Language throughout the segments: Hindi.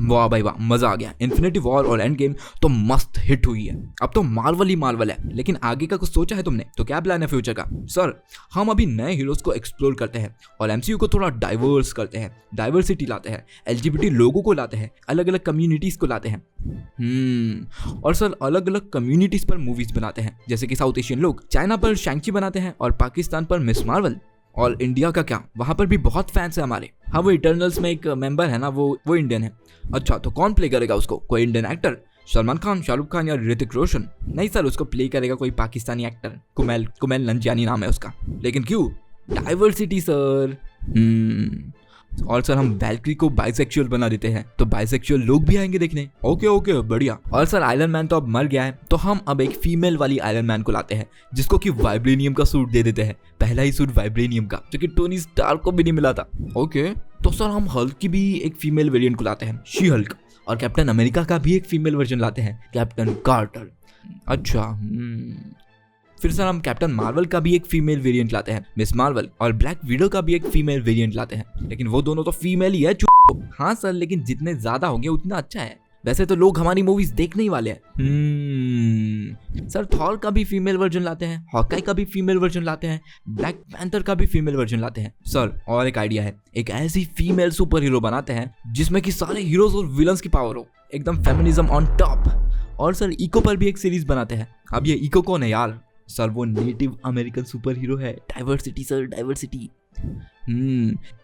वाह भाई वाह, मजा आ गया। इन्फिनिटी वॉर और एंड गेम तो मस्त हिट हुई है। अब तो मार्वल ही मार्वल है, लेकिन आगे का कुछ सोचा है तुमने? तो क्या प्लान है फ्यूचर का? सर हम अभी नए हीरोज को एक्सप्लोर करते हैं और एमसीयू को थोड़ा डाइवर्स करते हैं, डाइवर्सिटी लाते हैं, एलजीबीटी लोगों को लाते हैं, अलग अलग कम्युनिटीज को लाते हैं। और सर अलग अलग कम्युनिटीज पर मूवीज बनाते हैं, जैसे कि साउथ एशियन लोग चाइना पर शैंची बनाते हैं और पाकिस्तान पर मिस मार्वल। और इंडिया का क्या, वहां पर भी बहुत फैंस है हमारे। हाँ, वो इटर्नल्स में एक मेंबर है ना, वो इंडियन है। अच्छा, तो कौन प्ले करेगा उसको? कोई इंडियन एक्टर? सलमान खान, शाहरुख खान या ऋतिक रोशन? नहीं सर, उसको प्ले करेगा कोई पाकिस्तानी एक्टर। कुमेल नंजियानी नाम है उसका। लेकिन क्यों? Diversity sir. और सर हम वैल्क्री को बाइसेक्सुअल बना देते हैं, तो बाइसेक्सुअल लोग भी आएंगे देखने। ओके बढ़िया। और सर आयरन मैन तो अब मर गया है, तो हम अब एक फीमेल वाली आयरन मैन को लाते हैं, जिसको कि वाइब्रेनियम का सूट दे देते हैं। पहला ही सूट वाइब्रेनियम का, जो कि टोनी स्टार्क को भी नहीं मिला था। ओके, तो सर हम हल्क की भी एक फीमेल वेरिएंट को लाते हैं, शी हल्क। और कैप्टन अमेरिका का भी एक फीमेल वर्जन लाते हैं, कैप्टन कार्टर। अच्छा, फिर सर हम कैप्टन मार्वल का भी एक फीमेल वेरिएंट लाते हैं, मिस मार्वल। और ब्लैक विडो का भी एक फीमेल वेरिएंट लाते हैं, लेकिन वो दोनों तो फीमेल ही है। हाँ सर, लेकिन जितने ज्यादा होंगे उतना अच्छा है। वैसे तो लोग हमारी मूवीज देखने ही वाले हैं। सर थॉर का भी फीमेल वर्जन लाते हैं, हॉकाई का भी फीमेल वर्जन लाते हैं, ब्लैक पैंथर का भी फीमेल वर्जन लाते हैं। सर और एक आइडिया है, एक ऐसी फीमेल सुपर हीरो बनाते हैं जिसमें कि सारे हीरोज और विलन्स की पावर हो, एकदम फेमिनिज्म ऑन टॉप। और सर इको पर भी एक सीरीज बनाते हैं। अब ये इको कौन है यार? सर वो नेटिव अमेरिकन सुपर हीरो है। Diversity sir, diversity.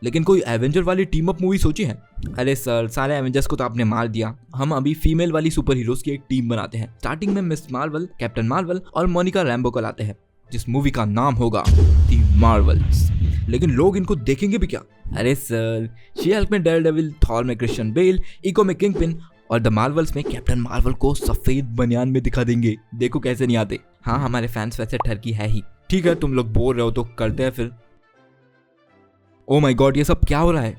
लेकिन कोई एवेंजर वाली टीम अप मूवी सोची है? अरे सर सारे एवेंजर्स को तो आपने मार दिया। हम अभी फीमेल वाली सुपर हीरोज की एक टीम बनाते हैं। स्टार्टिंग में मिस मार्वल, कैप्टन मार्वल और मोनिका रैम्बो को लाते हैं, जिस मूवी का नाम होगा दी मार्वल्स। लेकिन लोग इनको देखेंगे भी क्या? अरे सर शी हल्क में डेयरडेविल, थॉर में क्रिश्चियन बेल, इको में किंगपिन और द मार्वल्स में कैप्टन मार्वल को सफेद बनियान में दिखा देंगे। देखो कैसे नहीं आते। हाँ, हमारे फैंस वैसे ठरकी है ही। ठीक है, तुम लोग बोल रहे हो तो करते हैं फिर। ओ माय गॉड, ये सब क्या हो रहा है?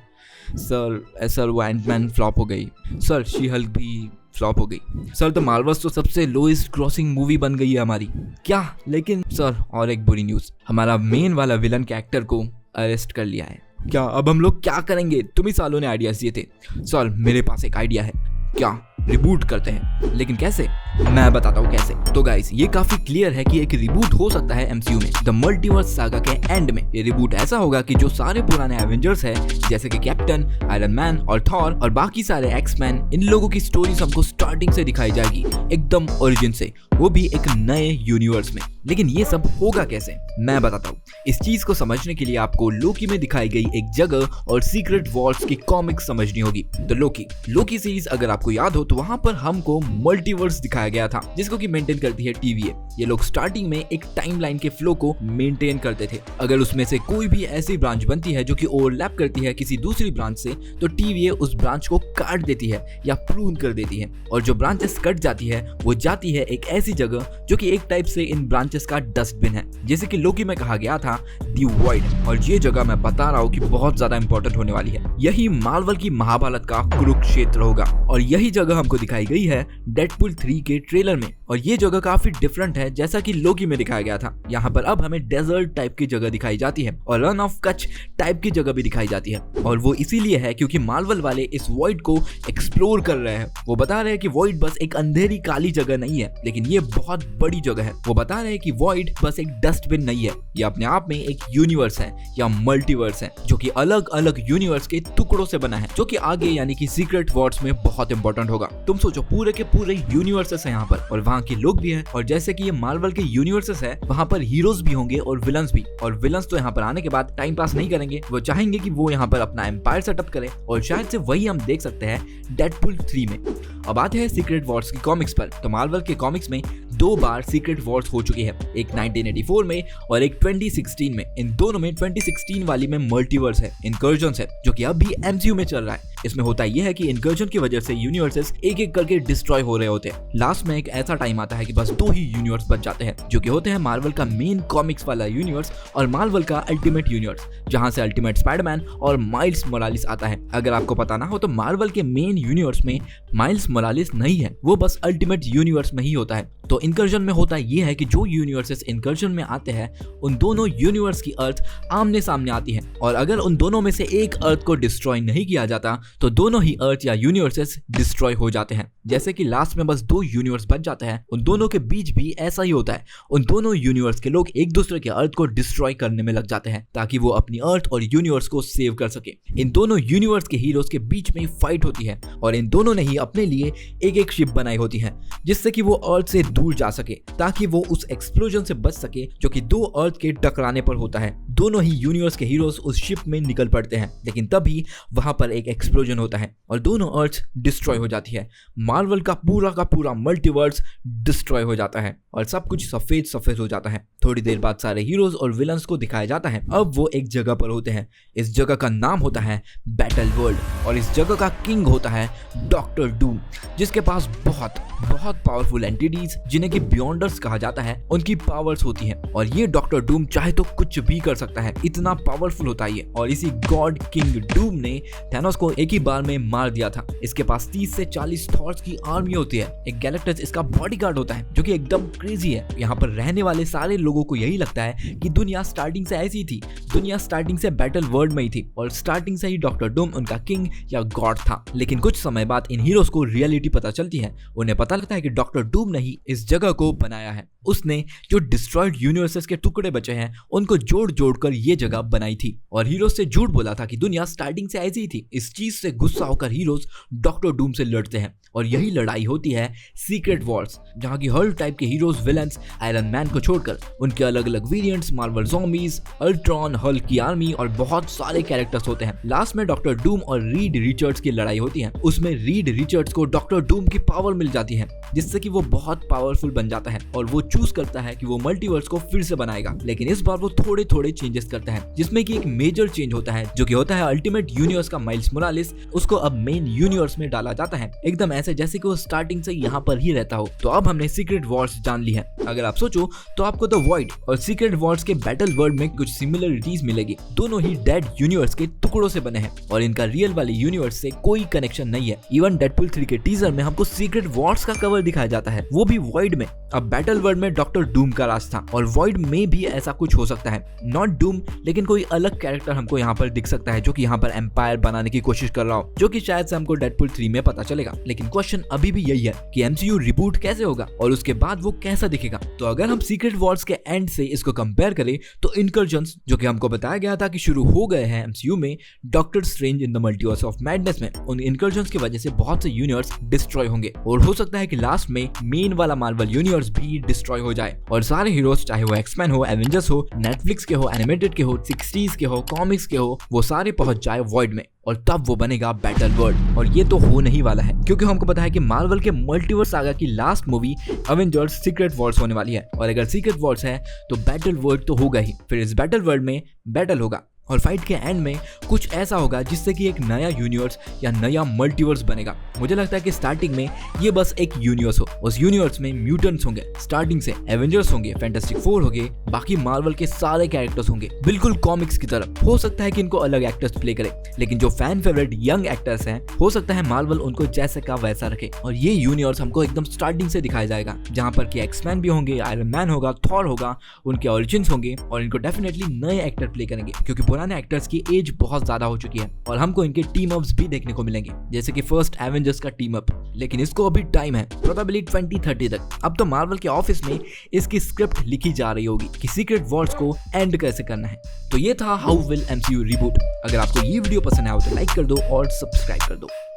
सर वो एंटमैन फ्लॉप हो गई। सर शी हल्क भी फ्लॉप हो गई। सर द मार्वल्स तो सबसे लोएस्ट क्रॉसिंग मूवी बन गई है हमारी। क्या? लेकिन सर और एक बुरी न्यूज़, हमारा मेन वाला विलन के एक्टर को अरेस्ट कर लिया है। क्या? अब हम लोग क्या करेंगे? तुम ही सालों ने आइडियाज दिए थे। सर मेरे पास एक आइडिया है। क्या? रिबूट करते हैं। लेकिन कैसे? मैं बताता हूँ कैसे। तो गाइस ये काफी क्लियर है कि एक रिबूट हो सकता है एमसीयू में, द मल्टीवर्स सागा के एंड में। ये रिबूट ऐसा होगा कि जो सारे पुराने एवेंजर्स हैं, जैसे कि कैप्टन, आयरन मैन और थॉर और बाकी सारे एक्समैन, इन लोगों की स्टोरीज हमको स्टार्टिंग से दिखाई जाएगी, एकदम ओरिजिन से, वो भी एक नए यूनिवर्स में। लेकिन ये सब होगा कैसे? मैं बताता हूँ। इस चीज को समझने के लिए आपको लोकी में दिखाई गई एक जगह और सीक्रेट वॉर्स की कॉमिक्स समझनी होगी। तो लोकी सीरीज अगर आपको याद हो तो वहां पर हमको मल्टीवर्स दिखाया गया था, जिसको कि मेंटेन करती है टीवीए। ये लोग स्टार्टिंग में एक टाइमलाइन के फ्लो को मेंटेन करते थे। अगर उसमें से कोई भी ऐसी ब्रांच बनती है जो कि ओवरलैप करती है किसी दूसरी ब्रांच से, तो टीवीए उस ब्रांच को काट देती है या प्रून कर देती है। और जो ब्रांचेस कट जाती है वो जाती है एक ऐसी जगह जो कि एक टाइप से इन ब्रांचेस का डस्टबिन है, जैसे कि लोकी में कहा गया था दी वॉइड। और ये जगह मैं बता रहा हूँ कि बहुत ज्यादा इंपॉर्टेंट होने वाली है। यही मार्वल की महाभारत का कुरुक्षेत्र होगा। और यही जगह हमको दिखाई गई है डेडपूल 3 के ट्रेलर में। और ये जगह काफी डिफरेंट है, जैसा कि लोकी में दिखाया गया था। यहाँ पर अब हमें डेजर्ट टाइप की जगह दिखाई जाती है और रन ऑफ कच्छ टाइप की जगह भी दिखाई जाती है। और वो इसीलिए है क्योंकि मार्वल वाले इस वॉइड को एक्सप्लोर कर रहे हैं। वो बता रहे हैं कि वॉइड बस एक अंधेरी काली जगह नहीं है, लेकिन ये बहुत बड़ी जगह है। वो बता रहे हैं कि वॉइड बस एक डस्टबिन नहीं है, ये अपने आप में एक यूनिवर्स है या मल्टीवर्स है, जो कि अलग अलग यूनिवर्स के टुकड़ों से बना है, जो कि आगे यानी कि सीक्रेट वॉर्स में बहुत इंपॉर्टेंट होगा। तुम सोचो पूरे के पूरे यूनिवर्सेस है यहाँ पर, और वहाँ के लोग भी हैं। और जैसे कि ये मार्वल के यूनिवर्सेस है, वहाँ पर हीरोज भी होंगे और विलन्स भी। और विलन्स तो यहाँ पर आने के बाद टाइम पास नहीं करेंगे, वो चाहेंगे कि वो यहाँ पर अपना एम्पायर सेटअप करे। और शायद से वही हम देख सकते हैं डेडपूल 3 में। अब आते हैं सीक्रेट वॉर्स की कॉमिक्स पर। तो मार्वल के कॉमिक्स में 2 बार सीक्रेट वॉर्स हो चुकी है, एक 1984 में और एक 2016 में। इन दोनों में 2016 वाली में मल्टीवर्स है, इनकर्जन्स है, जो कि अब भी एमसीयू में चल रहा है। इसमें होता यह है कि इनकर्जन की वजह से यूनिवर्सेस एक एक करके डिस्ट्रॉय हो रहे होते हैं। लास्ट में एक ऐसा टाइम आता है कि बस 2 ही यूनिवर्स बच जाते हैं, जो कि होते हैं मार्वल का मेन कॉमिक्स वाला यूनिवर्स और मार्वल का अल्टीमेट यूनिवर्स, जहां से अल्टीमेट स्पाइडरमैन और माइल्स मोरालिस आता है। अगर आपको पता ना हो तो मार्वल के मेन यूनिवर्स में माइल्स मोरालिस नहीं है, वो बस अल्टीमेट यूनिवर्स में ही होता है। तो इनकर्जन में होता ये है कि जो यूनिवर्सेस इनकर्जन में आते हैं उन दोनों यूनिवर्स की अर्थ आमने सामने आती है, और अगर उन दोनों में से एक अर्थ को डिस्ट्रॉय नहीं किया जाता तो दोनों ही अर्थ या यूनिवर्सेस डिस्ट्रॉय हो जाते हैं। जैसे कि लास्ट में बस 2 यूनिवर्स बच जाते हैं, उन दोनों के बीच भी ऐसा ही होता है। उन दोनों यूनिवर्स के लोग एक दूसरे के अर्थ को डिस्ट्रॉय करने में लग जाते हैं ताकि वो अपनी अर्थ और यूनिवर्स को सेव कर सके। इन दोनों यूनिवर्स के हीरोज के बीच में फाइट होती है और इन दोनों ने ही अपने लिए एक शिप बनाई होती है जिससे कि वो अर्थ से दूर जा सके ताकि वो उस एक्सप्लोजन से बच सके जो कि 2 अर्थ के टकराने पर होता है। दोनों ही यूनिवर्स के हीरोज उस शिप में निकल पड़ते हैं, लेकिन तभी वहां पर एक एक्सप्लोजन होता है और दोनों अर्थ डिस्ट्रॉय हो जाती है। मार्वल का पूरा मल्टीवर्स डिस्ट्रॉय हो जाता है और सब कुछ सफेद सफेद हो जाता है। थोड़ी देर बाद सारे हीरोज और विलन्स को दिखाया जाता है। अब वो एक जगह पर होते हैं। इस जगह का नाम होता है बैटल वर्ल्ड और इस जगह का किंग होता है डॉक्टर डूम, जिसके पास बहुत पावरफुल एंटिटीज जिन्हें कि बियॉन्डर्स कहा जाता है उनकी पावर्स होती हैं और ये डॉक्टर डूम चाहे तो कुछ भी कर सकता है, इतना पावरफुल होता है ये। और इसी गॉड किंग डूम ने थैनोस को एक ही बार में मार दिया था। इसके पास 30 से 40 थॉर्स की आर्मी होती है। एक गैलेक्टस इसका बॉडीगार्ड होता है जो कि एकदम क्रेजी है। यहाँ पर रहने वाले सारे लोगों को यही लगता है कि दुनिया स्टार्टिंग से ऐसी थी, दुनिया स्टार्टिंग से बैटल वर्ल्ड में ही थी और स्टार्टिंग से ही डॉक्टर डूम उनका किंग या गॉड था। लेकिन कुछ समय बाद इन हीरोज को रियलिटी पता चलती है। उन्हें पता लगता है कि डॉक्टर डूम ने ही इस जगह को बनाया है। उसने जो डिस्ट्रॉयड यूनिवर्सेस के टुकड़े बचे हैं उनको जोड़ कर ये जगह बनाई थी और हीरोज से झूठ बोला था कि दुनिया स्टार्टिंग से ऐसी ही थी। इस चीज से गुस्सा होकर हीरोज डॉक्टर डूम से लड़ते हैं और यही लड़ाई होती है सीक्रेट वॉर्स, जहां की हर टाइप के हीरोज विलन्स आयरन मैन को छोड़कर उनके अलग अलग variants, Marvel zombies, Ultron, Hulk की आर्मी और बहुत सारे कैरेक्टर्स होते हैं। लास्ट में डॉक्टर डूम और रीड रिचर्ड्स की लड़ाई होती है। उसमें रीड रिचर्ड्स को डॉक्टर डूम की पावर मिल जाती है जिससे कि वो बहुत पावरफुल बन जाता है और वो चूज करता है कि वो मल्टीवर्स को फिर से बनाएगा। लेकिन इस बार वो थोड़े चेंजेस करता है जिसमें कि एक मेजर चेंज होता है जो कि होता है अल्टीमेट यूनिवर्स का माइल्स मोरालिस, उसको अब मेन यूनिवर्स में डाला जाता है, एकदम ऐसे जैसे कि वो स्टार्टिंग से यहाँ पर ही रहता हो। तो अब हमने सीक्रेट वॉर्स जान ली है। अगर आप सोचो तो आपको तो वॉइड और सीक्रेट वॉर्स के बैटल वर्ल्ड में कुछ सिमिलरिटीज मिलेगी। दोनों ही डेड यूनिवर्स के टुकड़ों से बने हैं और इनका रियल वाले यूनिवर्स से कोई कनेक्शन नहीं है। इवन डेडपूल 3 के टीजर में हमको सीक्रेट वॉर्स का कवर दिखाया जाता है, वो भी वॉइड में। अब बैटल वर्ल्ड में डॉक्टर डूम का राज था और वॉइड में भी ऐसा कुछ हो सकता है। नॉट डूम लेकिन कोई अलग कैरेक्टर हमको यहाँ पर दिख सकता है जो कि यहाँ पर एम्पायर बनाने की कोशिश कर रहा हो, जो कि शायद से हमको डेडपूल 3 में पता चलेगा। लेकिन क्वेश्चन अभी भी यही है कि एमसीयू रिबूट कैसे होगा और उसके बाद वो कैसा दिखेगा। तो अगर हम सीक्रेट वॉर्स के एंड से इसको कंपेयर करें तो इनकर्जन्स जो कि हमको बताया गया था कि शुरू हो गए हैं एमसीयू में doctor strange in the multiverse of madness में, उन इनकर्जन्स की वजह से बहुत से यूनिवर्स डिस्ट्रॉय होंगे और हो सकता है कि लास्ट में मेन वाला मार्वल यूनिवर्स भी डिस्ट्रॉय हो जाए और सारे हीरोज, चाहे वो एक्समैन हो, एवेंजर्स हो, नेटफ्लिक्स के हो, एनिमेटेड के हो, 60s के हो, कॉमिक्स के हो, वो सारे पहुंच जाए वॉइड में और तब वो बनेगा बैटल वर्ल्ड। और ये तो हो नहीं वाला है क्योंकि हमको पता है कि मार्वल के मल्टीवर्स सागा की last movie Avengers secret Wars होने वाली है और अगर सीक्रेट वॉर्स है तो बैटल वर्ल्ड तो होगा ही। फिर इस बैटल वर्ल्ड में बैटल होगा और फाइट के एंड में कुछ ऐसा होगा जिससे कि एक नया यूनिवर्स या नया मल्टीवर्स बनेगा। मुझे लगता है कि स्टार्टिंग में ये बस एक यूनिवर्स हो, उस यूनिवर्स में म्यूटेंट्स होंगे, स्टार्टिंग से एवेंजर्स होंगे, फैंटास्टिक फोर होंगे, बाकी मार्वल के सारे कैरेक्टर्स होंगे बिल्कुल कॉमिक्स की तरह। हो सकता है कि इनको अलग एक्टर्स प्ले करे, लेकिन जो फैन फेवरेट यंग एक्टर्स हैं हो सकता है मार्वल उनको जैसे का वैसा रखे और ये यूनिवर्स हमको एकदम स्टार्टिंग से दिखाया जाएगा जहां पर कि एक्समैन भी होंगे, आयरन मैन होगा, थॉर होगा, उनके ओरिजिन्स होंगे और इनको डेफिनेटली नए एक्टर प्ले करेंगे क्योंकि पुराने एक्टर्स की एज बहुत ज्यादा हो चुकी है और हमको इनके टीम अप्स भी देखने को मिलेंगे जैसे कि फर्स्ट एवेंजर्स का टीम अप। लेकिन इसको अभी टाइम है, प्रोबेबली 2030 तक। अब तो मार्वल के ऑफिस में इसकी स्क्रिप्ट लिखी जा रही होगी कि सीक्रेट वॉर्स को एंड कैसे करना है। तो ये था हाउ विल एमसीयू रिबूट। अगर आपको ये वीडियो पसंद आया हो तो लाइक कर दो और सब्सक्राइब कर दो।